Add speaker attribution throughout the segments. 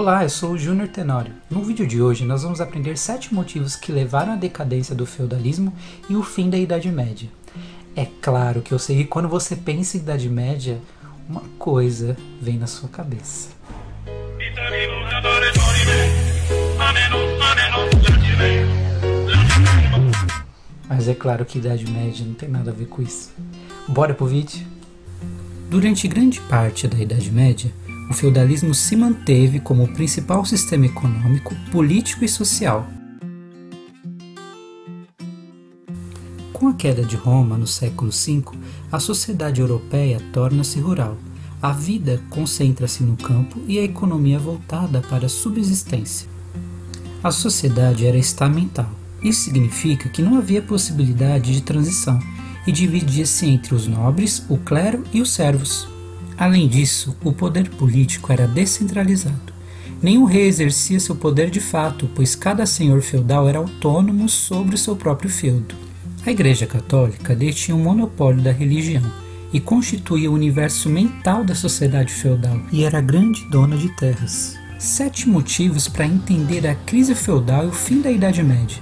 Speaker 1: Olá, eu sou o Júnior Tenório. No vídeo de hoje nós vamos aprender 7 motivos que levaram à decadência do feudalismo e o fim da Idade Média. É claro que eu sei que quando você pensa em Idade Média, uma coisa vem na sua cabeça. Mas é claro que Idade Média não tem nada a ver com isso. Bora pro vídeo? Durante grande parte da Idade Média, o feudalismo se manteve como o principal sistema econômico, político e social. Com a queda de Roma no século V, a sociedade europeia torna-se rural. A vida concentra-se no campo e a economia voltada para a subsistência. A sociedade era estamental. Isso significa que não havia possibilidade de transição e dividia-se entre os nobres, o clero e os servos. Além disso, o poder político era descentralizado. Nenhum rei exercia seu poder de fato, pois cada senhor feudal era autônomo sobre o seu próprio feudo. A Igreja Católica detinha um monopólio da religião e constituía o universo mental da sociedade feudal e era a grande dona de terras. 7 motivos para entender a crise feudal e o fim da Idade Média.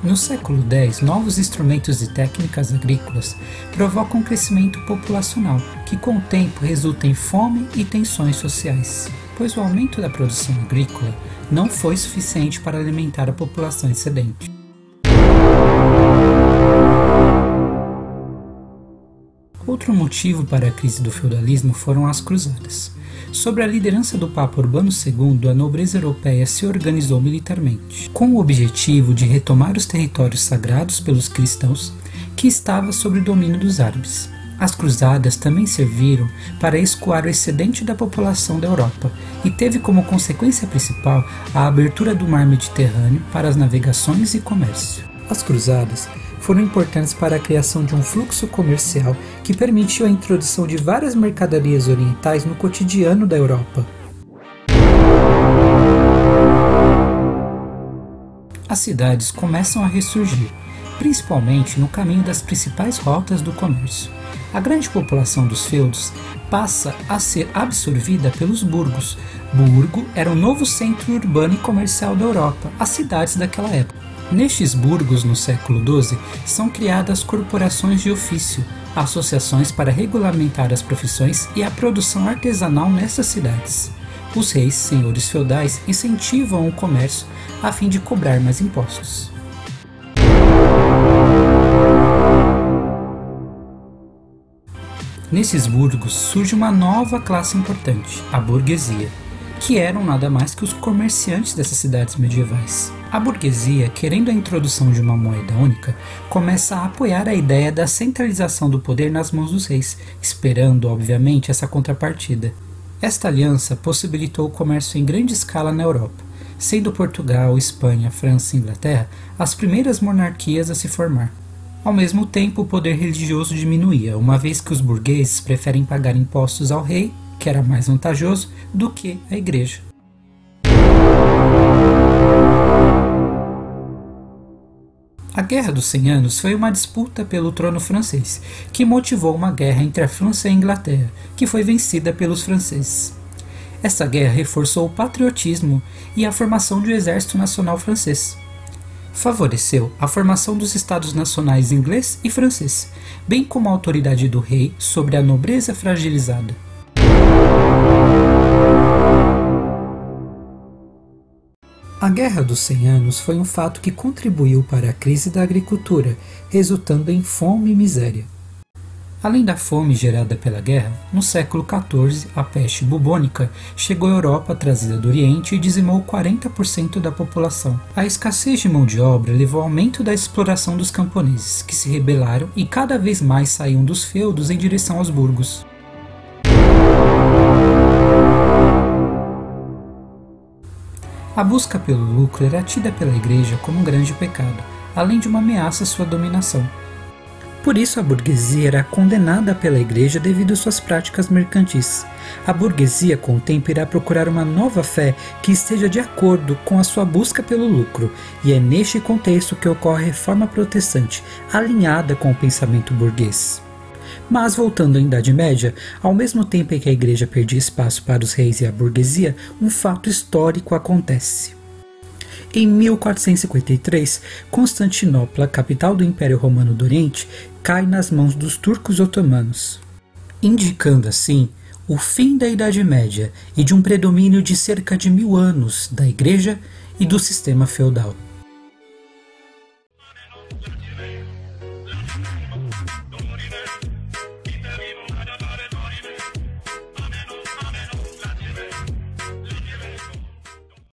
Speaker 1: No século X, novos instrumentos e técnicas agrícolas provocam um crescimento populacional, que com o tempo resulta em fome e tensões sociais, pois o aumento da produção agrícola não foi suficiente para alimentar a população excedente. Outro motivo para a crise do feudalismo foram as cruzadas. Sob a liderança do Papa Urbano II, a nobreza europeia se organizou militarmente, com o objetivo de retomar os territórios sagrados pelos cristãos que estavam sob o domínio dos árabes. As cruzadas também serviram para escoar o excedente da população da Europa e teve como consequência principal a abertura do mar Mediterrâneo para as navegações e comércio. As cruzadas foram importantes para a criação de um fluxo comercial que permitiu a introdução de várias mercadorias orientais no cotidiano da Europa. As cidades começam a ressurgir, principalmente no caminho das principais rotas do comércio. A grande população dos feudos passa a ser absorvida pelos burgos. Burgo era o novo centro urbano e comercial da Europa, as cidades daquela época. Nestes burgos, no século XII, são criadas corporações de ofício, associações para regulamentar as profissões e a produção artesanal nessas cidades. Os reis, senhores feudais, incentivam o comércio a fim de cobrar mais impostos. Nesses burgos surge uma nova classe importante, a burguesia, que eram nada mais que os comerciantes dessas cidades medievais. A burguesia, querendo a introdução de uma moeda única, começa a apoiar a ideia da centralização do poder nas mãos dos reis, esperando, obviamente, essa contrapartida. Esta aliança possibilitou o comércio em grande escala na Europa, sendo Portugal, Espanha, França e Inglaterra as primeiras monarquias a se formar. Ao mesmo tempo, o poder religioso diminuía, uma vez que os burgueses preferem pagar impostos ao rei, que era mais vantajoso, do que à igreja. A Guerra dos 100 Anos foi uma disputa pelo trono francês, que motivou uma guerra entre a França e a Inglaterra, que foi vencida pelos franceses. Essa guerra reforçou o patriotismo e a formação de um exército nacional francês. Favoreceu a formação dos estados nacionais inglês e francês, bem como a autoridade do rei sobre a nobreza fragilizada. A Guerra dos 100 Anos foi um fato que contribuiu para a crise da agricultura, resultando em fome e miséria. Além da fome gerada pela guerra, no século XIV, a peste bubônica chegou à Europa trazida do Oriente e dizimou 40% da população. A escassez de mão de obra levou ao aumento da exploração dos camponeses, que se rebelaram e cada vez mais saíam dos feudos em direção aos burgos. A busca pelo lucro era tida pela Igreja como um grande pecado, além de uma ameaça à sua dominação. Por isso a burguesia era condenada pela Igreja devido às suas práticas mercantis. A burguesia com o tempo irá procurar uma nova fé que esteja de acordo com a sua busca pelo lucro, e é neste contexto que ocorre a Reforma Protestante, alinhada com o pensamento burguês. Mas voltando à Idade Média, ao mesmo tempo em que a Igreja perdia espaço para os reis e a burguesia, um fato histórico acontece. Em 1453, Constantinopla, capital do Império Romano do Oriente, cai nas mãos dos turcos otomanos, indicando assim o fim da Idade Média e de um predomínio de cerca de 1000 anos da Igreja e do sistema feudal.